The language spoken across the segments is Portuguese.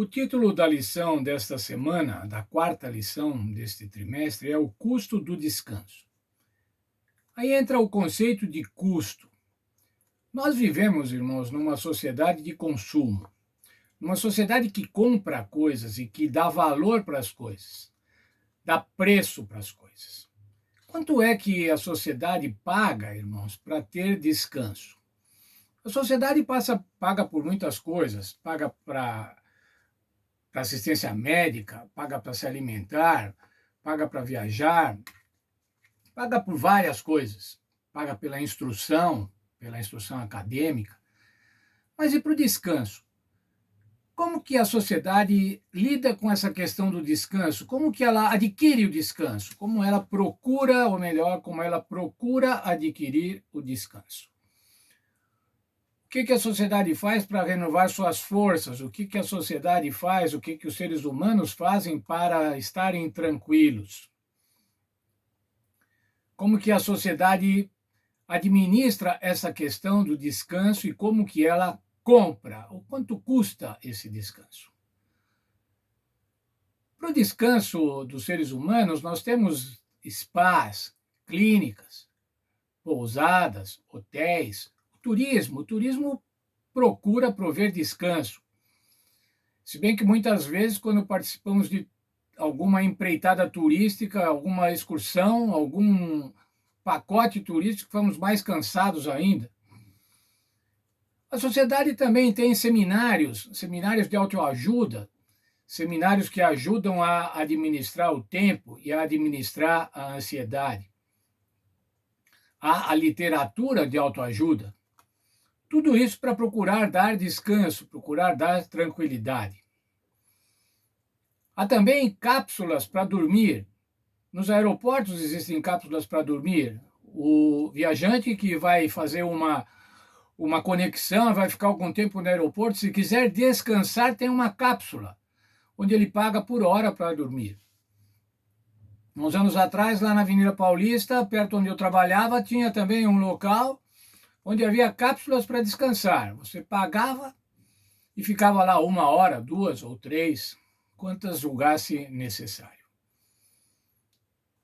O título da lição desta semana, da quarta lição deste trimestre, é o custo do descanso. Aí entra o conceito de custo. Nós vivemos, irmãos, numa sociedade de consumo, numa sociedade que compra coisas e que dá valor para as coisas, dá preço para as coisas. Quanto é que a sociedade paga, irmãos, para ter descanso? A sociedade paga por muitas coisas, paga para assistência médica, paga para se alimentar, paga para viajar, paga por várias coisas, paga pela instrução acadêmica. Mas e para o descanso? Como que a sociedade lida com essa questão do descanso? Como que ela adquire o descanso? Como ela procura, ou melhor, como ela procura adquirir o descanso? O que a sociedade faz para renovar suas forças? O que a sociedade faz? O que os seres humanos fazem para estarem tranquilos? Como que a sociedade administra essa questão do descanso e como que ela compra? O quanto custa esse descanso? Para o descanso dos seres humanos, nós temos spas, clínicas, pousadas, hotéis, turismo. O turismo procura prover descanso. Se bem que muitas vezes, quando participamos de alguma empreitada turística, alguma excursão, algum pacote turístico, ficamos mais cansados ainda. A sociedade também tem seminários de autoajuda, seminários que ajudam a administrar o tempo e a administrar a ansiedade. Há a literatura de autoajuda. Tudo isso para procurar dar descanso, procurar dar tranquilidade. Há também cápsulas para dormir. Nos aeroportos existem cápsulas para dormir. O viajante que vai fazer uma conexão, vai ficar algum tempo no aeroporto, se quiser descansar, tem uma cápsula, onde ele paga por hora para dormir. Uns anos atrás, lá na Avenida Paulista, perto onde eu trabalhava, tinha também um local onde havia cápsulas para descansar. Você pagava e ficava lá 1 hora, 2 ou 3, quantas julgasse necessário.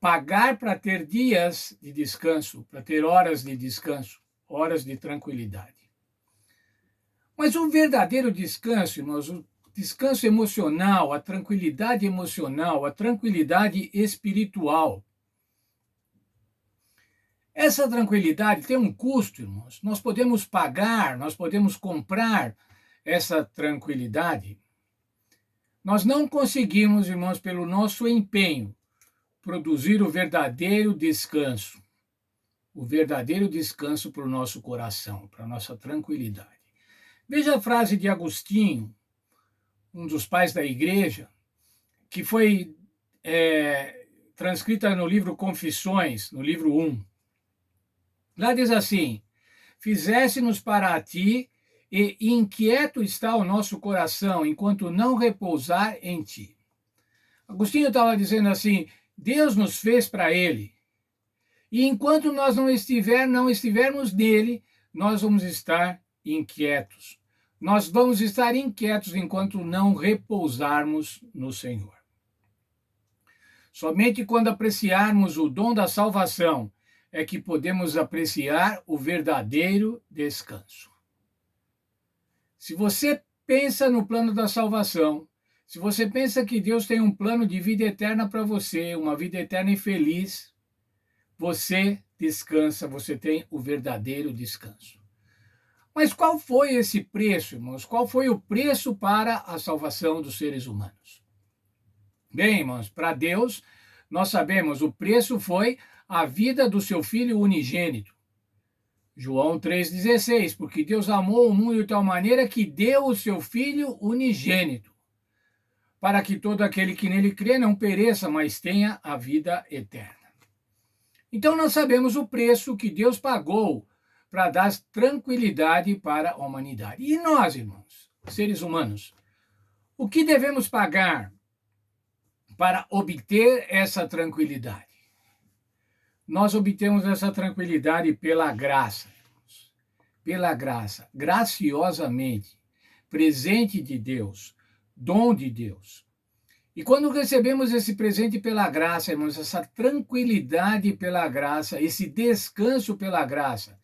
Pagar para ter dias de descanso, para ter horas de descanso, horas de tranquilidade. Mas o verdadeiro descanso, irmãos, o descanso emocional, a tranquilidade emocional, a tranquilidade espiritual. Essa tranquilidade tem um custo, irmãos. Nós podemos pagar, nós podemos comprar essa tranquilidade. Nós não conseguimos, irmãos, pelo nosso empenho, produzir o verdadeiro descanso para o nosso coração, para a nossa tranquilidade. Veja a frase de Agostinho, um dos pais da igreja, que foi transcrita no livro Confissões, no livro 1. Lá diz assim: fizesse-nos para ti, e inquieto está o nosso coração, enquanto não repousar em ti. Agostinho estava dizendo assim: Deus nos fez para ele. E enquanto nós não estivermos nele, nós vamos estar inquietos. Nós vamos estar inquietos enquanto não repousarmos no Senhor. Somente quando apreciarmos o dom da salvação é que podemos apreciar o verdadeiro descanso. Se você pensa no plano da salvação, se você pensa que Deus tem um plano de vida eterna para você, uma vida eterna e feliz, você descansa, você tem o verdadeiro descanso. Mas qual foi esse preço, irmãos? Qual foi o preço para a salvação dos seres humanos? Bem, irmãos, para Deus, nós sabemos, o preço foi a vida do seu Filho unigênito. João 3,16, porque Deus amou o mundo de tal maneira que deu o seu Filho unigênito, para que todo aquele que nele crê não pereça, mas tenha a vida eterna. Então nós sabemos o preço que Deus pagou para dar tranquilidade para a humanidade. E nós, irmãos, seres humanos, o que devemos pagar para obter essa tranquilidade? Nós obtemos essa tranquilidade pela graça, irmãos. Pela graça, graciosamente, presente de Deus, dom de Deus. E quando recebemos esse presente pela graça, irmãos, essa tranquilidade pela graça, esse descanso pela graça,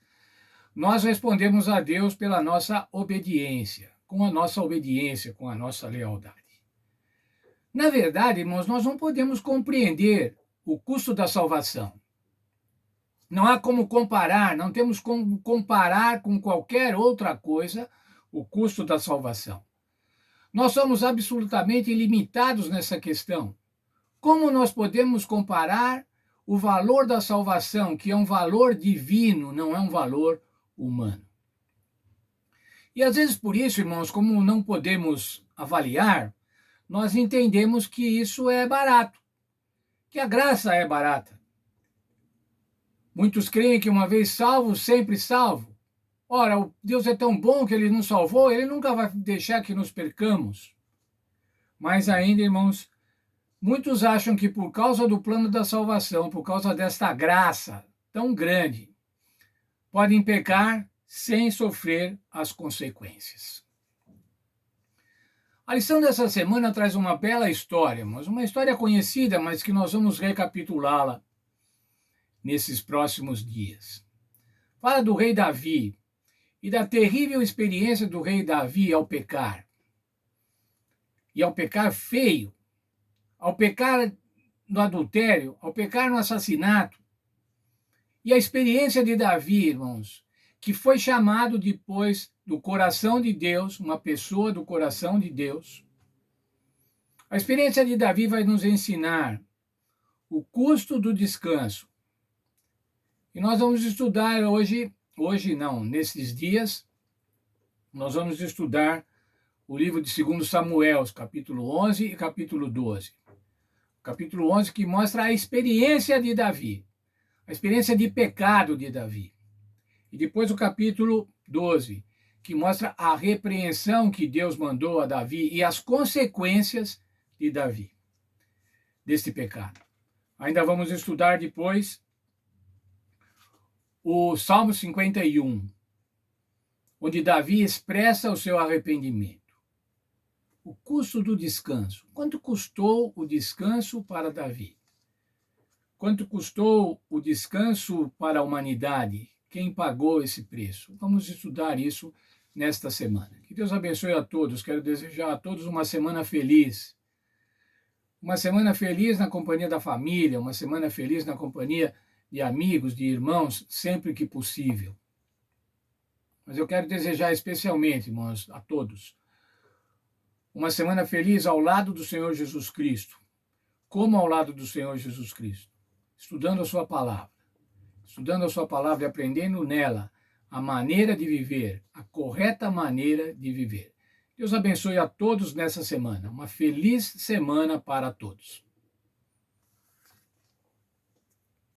nós respondemos a Deus pela nossa obediência, com a nossa lealdade. Na verdade, irmãos, nós não podemos compreender o custo da salvação. Não há como comparar, não temos como comparar com qualquer outra coisa o custo da salvação. Nós somos absolutamente limitados nessa questão. Como nós podemos comparar o valor da salvação, que é um valor divino, não é um valor humano? E às vezes por isso, irmãos, como não podemos avaliar, nós entendemos que isso é barato, que a graça é barata. Muitos creem que uma vez salvo, sempre salvo. Ora, Deus é tão bom que ele nos salvou, ele nunca vai deixar que nos percamos. Mas ainda, irmãos, muitos acham que por causa do plano da salvação, por causa desta graça tão grande, podem pecar sem sofrer as consequências. A lição dessa semana traz uma bela história, irmãos, uma história conhecida, mas que nós vamos recapitulá-la nesses próximos dias. Fala do rei Davi e da terrível experiência do rei Davi ao pecar. E ao pecar feio, ao pecar no adultério, ao pecar no assassinato. E a experiência de Davi, irmãos, que foi chamado depois do coração de Deus, uma pessoa do coração de Deus. A experiência de Davi vai nos ensinar o custo do descanso. E nós vamos estudar nesses dias, nós vamos estudar o livro de 2 Samuel, capítulo 11 e capítulo 12. Capítulo 11 que mostra a experiência de Davi, a experiência de pecado de Davi. E depois o capítulo 12, que mostra a repreensão que Deus mandou a Davi e as consequências de Davi, deste pecado. Ainda vamos estudar depois o Salmo 51, onde Davi expressa o seu arrependimento. O custo do descanso. Quanto custou o descanso para Davi? Quanto custou o descanso para a humanidade? Quem pagou esse preço? Vamos estudar isso nesta semana. Que Deus abençoe a todos. Quero desejar a todos uma semana feliz. Uma semana feliz na companhia da família, uma semana feliz na companhia de amigos, de irmãos, sempre que possível. Mas eu quero desejar especialmente, irmãos, a todos, uma semana feliz ao lado do Senhor Jesus Cristo. Como ao lado do Senhor Jesus Cristo? Estudando a sua palavra. Estudando a sua palavra e aprendendo nela a maneira de viver, a correta maneira de viver. Deus abençoe a todos nessa semana. Uma feliz semana para todos.